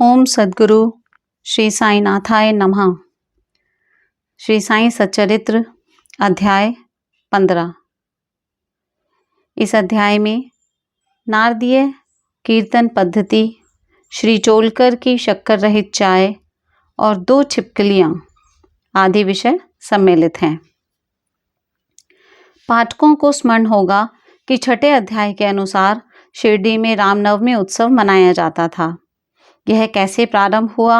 ओम सद्गुरु श्री साईनाथाय नमः। श्री साईं सच्चरित्र अध्याय 15। इस अध्याय में नारदीय कीर्तन पद्धति, श्री चोलकर की शक्कर रहित चाय और 2 छिपकलियाँ आदि विषय सम्मिलित हैं। पाठकों को स्मरण होगा कि छठे अध्याय के अनुसार शिरडी में रामनवमी उत्सव मनाया जाता था। यह कैसे प्रारंभ हुआ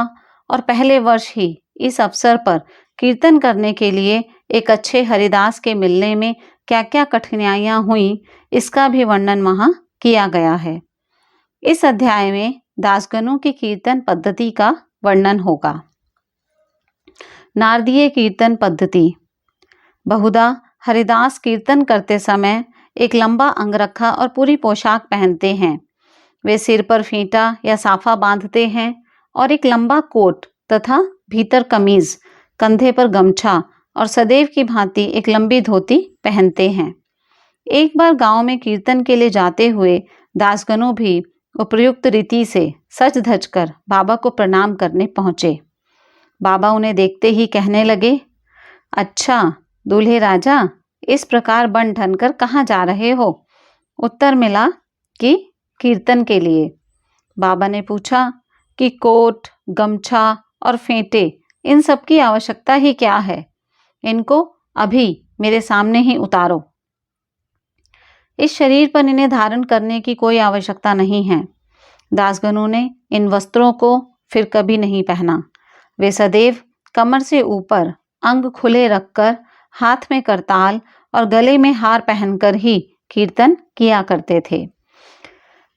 और पहले वर्ष ही इस अवसर पर कीर्तन करने के लिए एक अच्छे हरिदास के मिलने में क्या क्या कठिनाइयाँ हुई, इसका भी वर्णन वहाँ किया गया है। इस अध्याय में दासगणों की कीर्तन पद्धति का वर्णन होगा। नारदीय कीर्तन पद्धति। बहुधा हरिदास कीर्तन करते समय एक लंबा अंगरखा और पूरी पोशाक पहनते हैं। वे सिर पर फेंटा या साफा बांधते हैं और एक लंबा कोट तथा भीतर कमीज, कंधे पर गमछा और सदैव की भांति एक लंबी धोती पहनते हैं। एक बार गांव में कीर्तन के लिए जाते हुए दासगणों भी उपयुक्त रीति से सज धज कर बाबा को प्रणाम करने पहुंचे। बाबा उन्हें देखते ही कहने लगे, अच्छा दूल्हे राजा, इस प्रकार बन ठन कर कहाँ जा रहे हो? उत्तर मिला कि कीर्तन के लिए। बाबा ने पूछा कि कोट, गमछा और फेंटे, इन सब की आवश्यकता ही क्या है? इनको अभी मेरे सामने ही उतारो। इस शरीर पर इन्हें धारण करने की कोई आवश्यकता नहीं है। दासगणों ने इन वस्त्रों को फिर कभी नहीं पहना। वे सदैव कमर से ऊपर अंग खुले रखकर हाथ में करताल और गले में हार पहनकर ही कीर्तन किया करते थे।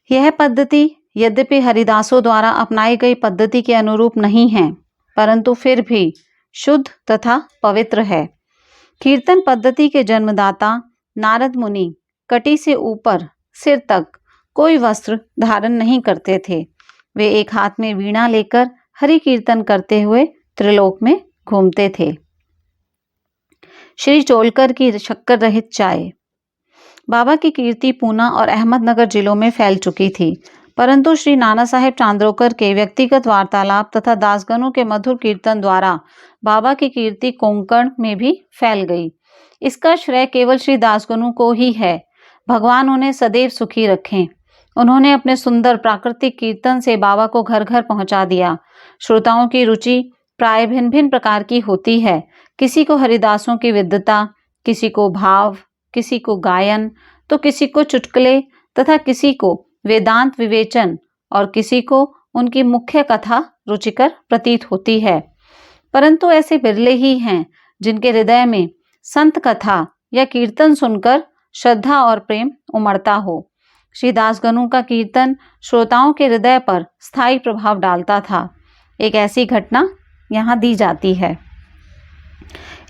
यह पद्धति यद्यपि हरिदासों द्वारा अपनाई गई पद्धति के अनुरूप नहीं है, परंतु फिर भी शुद्ध तथा पवित्र है। कीर्तन पद्धति के जन्मदाता नारद मुनि कटी से ऊपर सिर तक कोई वस्त्र धारण नहीं करते थे। वे एक हाथ में वीणा लेकर हरि कीर्तन करते हुए त्रिलोक में घूमते थे। श्री चोलकर की शक्कर रहित चाय। बाबा की कीर्ति पूना और अहमदनगर जिलों में फैल चुकी थी, परंतु श्री नाना साहेब चांदोरकर के व्यक्तिगत वार्तालाप तथा दासगणों के मधुर कीर्तन द्वारा बाबा की कीर्ति कोंकण में भी फैल गई। इसका श्रेय केवल श्री दासगणों को ही है। भगवान उन्हें सदैव सुखी रखें। उन्होंने अपने सुंदर प्राकृतिक कीर्तन से बाबा को घर घर पहुंचा दिया। श्रोताओं की रुचि प्राय भिन्न भिन्न प्रकार की होती है। किसी को हरिदासों की विद्वता, किसी को भाव, किसी को गायन, तो किसी को चुटकुले तथा किसी को वेदांत विवेचन और किसी को उनकी मुख्य कथा रुचिकर प्रतीत होती है। परंतु ऐसे बिरले ही हैं जिनके हृदय में संत कथा या कीर्तन सुनकर श्रद्धा और प्रेम उमड़ता हो। श्री दासगणों का कीर्तन श्रोताओं के हृदय पर स्थायी प्रभाव डालता था। एक ऐसी घटना यहाँ दी जाती है।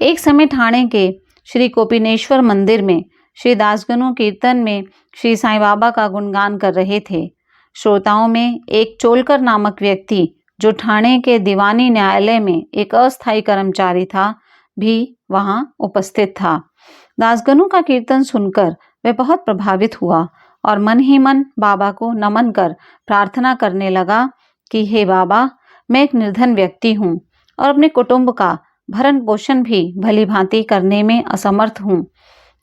एक समय ठाणे के श्री कोपिनेश्वर मंदिर में श्री दासगणों कीर्तन में श्री साईं बाबा का गुणगान कर रहे थे। श्रोताओं में एक चोलकर नामक व्यक्ति, जो ठाणे के दीवानी न्यायालय में एक अस्थायी कर्मचारी था, भी वहां उपस्थित था। दासगणों का कीर्तन सुनकर वह बहुत प्रभावित हुआ और मन ही मन बाबा को नमन कर प्रार्थना करने लगा कि हे बाबा, मैं एक निर्धन व्यक्ति हूँ और अपने कुटुंब का भरण पोषण भी भली भांति करने में असमर्थ हूँ।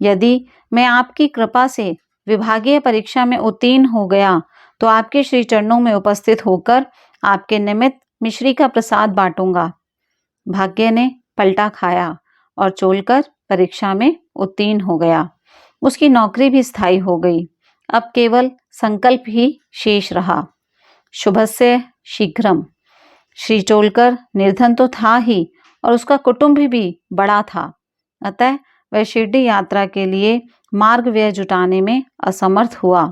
यदि मैं आपकी कृपा से विभागीय परीक्षा में उत्तीर्ण हो गया तो आपके श्री चरणों में उपस्थित होकर आपके निमित्त मिश्री का प्रसाद बांटूंगा। भाग्य ने पलटा खाया और चोलकर परीक्षा में उत्तीर्ण हो गया। उसकी नौकरी भी स्थायी हो गई। अब केवल संकल्प ही शेष रहा। शुभस्य शीघ्रम। श्री चोलकर निर्धन तो था ही और उसका कुटुंब भी बड़ा था, अतः वह शिरडी यात्रा के लिए मार्ग व्यय जुटाने में असमर्थ हुआ।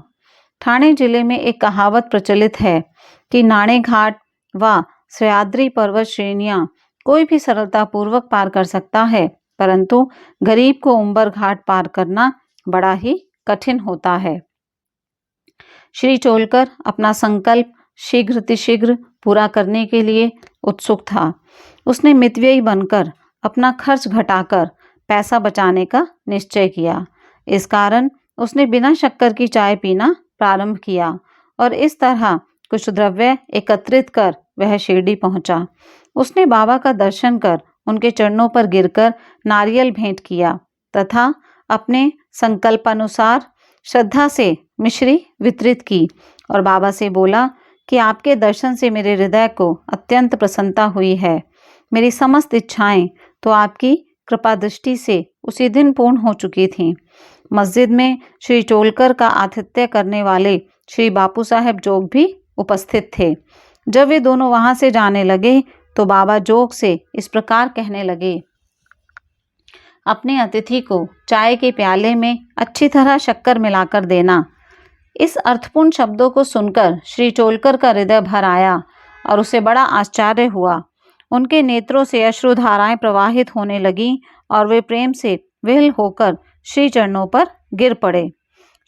ठाणे जिले में एक कहावत प्रचलित है कि नाणे घाट व सह्याद्री पर्वत श्रेणियां कोई भी सरलता पूर्वक पार कर सकता है, परंतु गरीब को उम्बर घाट पार करना बड़ा ही कठिन होता है। श्री चोलकर अपना संकल्प शीघ्र पूरा करने के लिए उत्सुक था। उसने मितव्ययी बनकर अपना खर्च घटाकर पैसा बचाने का निश्चय किया। इस कारण उसने बिना शक्कर की चाय पीना प्रारंभ किया और इस तरह कुछ द्रव्य एकत्रित कर वह शिरडी पहुंचा। उसने बाबा का दर्शन कर उनके चरणों पर गिरकर नारियल भेंट किया तथा अपने संकल्पानुसार श्रद्धा से मिश्री वितरित की और बाबा से बोला कि आपके दर्शन से मेरे हृदय को अत्यंत प्रसन्नता हुई है। मेरी समस्त इच्छाएं तो आपकी कृपा दृष्टि से उसी दिन पूर्ण हो चुकी थीं। मस्जिद में श्री टोलकर का आतिथ्य करने वाले श्री बापू साहेब जोग भी उपस्थित थे। जब वे दोनों वहां से जाने लगे तो बाबा जोग से इस प्रकार कहने लगे, अपने अतिथि को चाय के प्याले में अच्छी तरह शक्कर मिलाकर देना। इस अर्थपूर्ण शब्दों को सुनकर श्री टोलकर का हृदय भर आया और उसे बड़ा आश्चर्य हुआ। उनके नेत्रों से अश्रुधाराएं प्रवाहित होने लगीं और वे प्रेम से विह्वल होकर श्री चरणों पर गिर पड़े।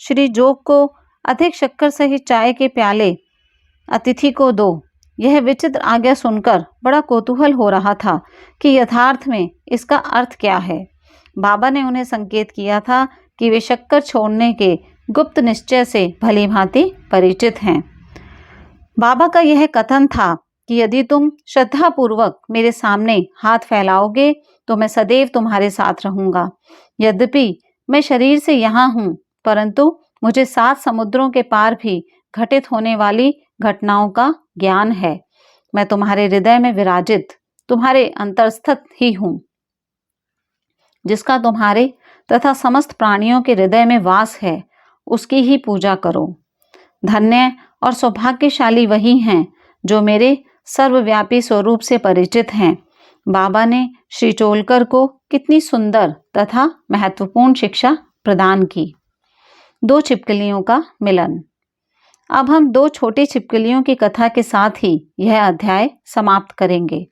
श्री जोग को अधिक शक्कर सहित चाय के प्याले अतिथि को दो, यह विचित्र आज्ञा सुनकर बड़ा कौतूहल हो रहा था कि यथार्थ में इसका अर्थ क्या है। बाबा ने उन्हें संकेत किया था कि वे शक्कर छोड़ने के गुप्त निश्चय से भली भांति परिचित हैं। बाबा का यह कथन था कि यदि तुम श्रद्धापूर्वक मेरे सामने हाथ फैलाओगे तो मैं सदैव तुम्हारे साथ रहूंगा। यद्यपि मैं शरीर से यहाँ हूँ, परंतु मुझे 7 समुद्रों के पार भी घटित होने वाली घटनाओं का ज्ञान है। मैं तुम्हारे हृदय में विराजित, तुम्हारे अंतर्स्थित ही हूँ, जिसका तुम्हारे तथा समस्त प्राणियों के हृदय में वास है, उसकी ही पूजा करो। धन्य और सौभाग्यशाली वही हैं जो मेरे सर्वव्यापी स्वरूप से परिचित हैं। बाबा ने श्री टोलकर को कितनी सुंदर तथा महत्वपूर्ण शिक्षा प्रदान की। 2 छिपकलियों का मिलन। अब हम 2 छोटी छिपकलियों की कथा के साथ ही यह अध्याय समाप्त करेंगे।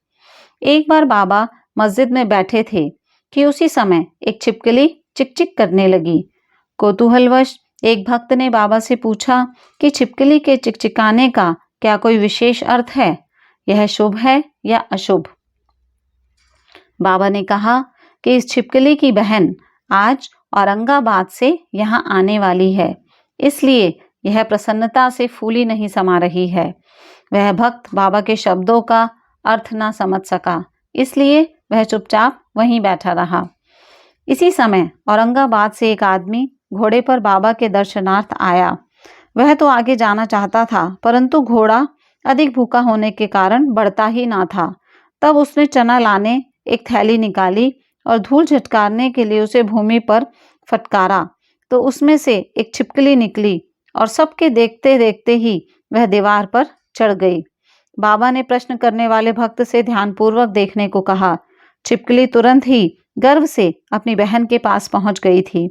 एक बार बाबा मस्जिद में बैठे थे कि उसी समय एक छिपकली चिकचिक करने लगी। कौतूहलवश एक भक्त ने बाबा से पूछा कि छिपकली के चिकचिकाने का क्या कोई विशेष अर्थ है? यह शुभ है या अशुभ? बाबा ने कहा कि इस छिपकली की बहन आज औरंगाबाद से यहाँ आने वाली है, इसलिए यह प्रसन्नता से फूली नहीं समा रही है। वह भक्त बाबा के शब्दों का अर्थ ना समझ सका, इसलिए वह चुपचाप वहीं बैठा रहा। इसी समय औरंगाबाद से एक आदमी घोड़े पर बाबा के दर्शनार्थ आया। वह तो आगे जाना चाहता था, परंतु घोड़ा अधिक भूखा होने के कारण बढ़ता ही ना था। तब उसने चना लाने एक थैली निकाली और धूल झटकारने के लिए उसे भूमि पर फटकारा, तो उसमें से एक छिपकली निकली और सबके देखते देखते ही वह दीवार पर चढ़ गई। बाबा ने प्रश्न करने वाले भक्त से ध्यानपूर्वक देखने को कहा। छिपकली तुरंत ही गर्व से अपनी बहन के पास पहुंच गई थी।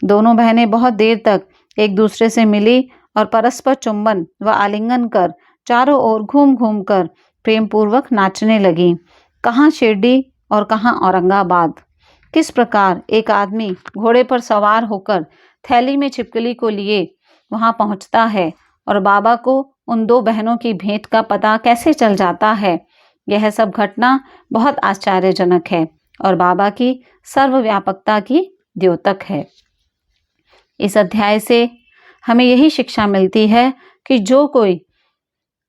दोनों बहनें बहुत देर तक एक दूसरे से मिली और परस्पर चुंबन व आलिंगन कर चारों ओर घूम घूम कर प्रेम पूर्वक नाचने लगी। कहाँ शिरडी और कहाँ औरंगाबाद। किस प्रकार एक आदमी घोड़े पर सवार होकर थैली में छिपकली को लिए वहां पहुंचता है और बाबा को उन 2 बहनों की भेंट का पता कैसे चल जाता है, यह सब घटना बहुत आश्चर्यजनक है और बाबा की सर्वव्यापकता की द्योतक है। इस अध्याय से हमें यही शिक्षा मिलती है कि जो कोई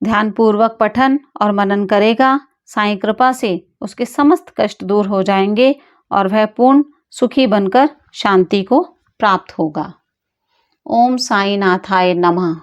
ध्यानपूर्वक पठन और मनन करेगा, साईं कृपा से उसके समस्त कष्ट दूर हो जाएंगे और वह पूर्ण सुखी बनकर शांति को प्राप्त होगा। ओम साईं नाथाय नमः।